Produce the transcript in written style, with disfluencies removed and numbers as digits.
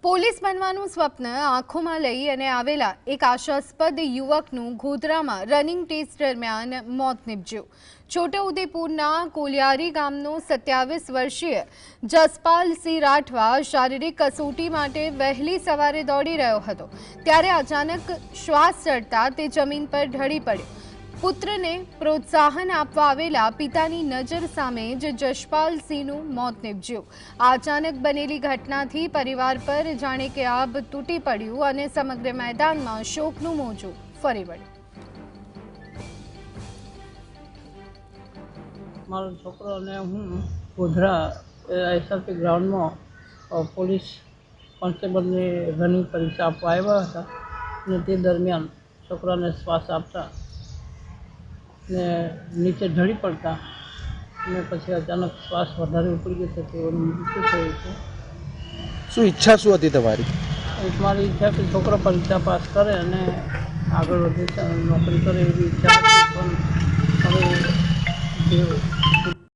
Police બનવાનું સ્વપ્ન આંખોમાં લઈ અને આવેલા એક આશાસ્પદ યુવકનું ગોધરામાં રનિંગ ટેસ્ટ દરમિયાન મોત નીપજ્યું। છોટાઉદેપુરના કોલિયારી ગામનો 27 વર્ષીય જસપાલસિંહ રાઠવા શારીરિક કસોટી માટે વહેલી સવારે દોડી રહ્યો હતો ત્યારે અચાનક શ્વાસ ચડતા તે જમીન પર ઢળી પડ્યો। પુત્રને પ્રોત્સાહન આપવા આવેલા પિતાની નજર સામે જ જસપાલસિંહનું મોત નીપજ્યું। આ અચાનક બનેલી ઘટનાથી પરિવાર પર જાણે કે આભ તૂટી પડ્યું અને સમગ્ર મેદાનમાં શોકનું મોજું ફરી વળ્યું। મારો છોકરો અને હું ગોધરા એસઆરપી ગ્રાઉન્ડમાં પોલીસ કોન્સ્ટેબલની રનિંગ પરીક્ષા આપવા આવ્યા હતા અને તે દરમિયાન છોકરાને શ્વાસ આપતા ને નીચે ઢળી પડતા અને પછી અચાનક શ્વાસ વધારે ઉપડી ગયો તેઓનું મૃત્યુ થયું છે। શું ઈચ્છા શું હતી તમારી? મારી ઈચ્છા કે છોકરો પરીક્ષા પાસ કરે અને આગળ વધે નોકરી કરે એવી ઈચ્છા હતી, પણ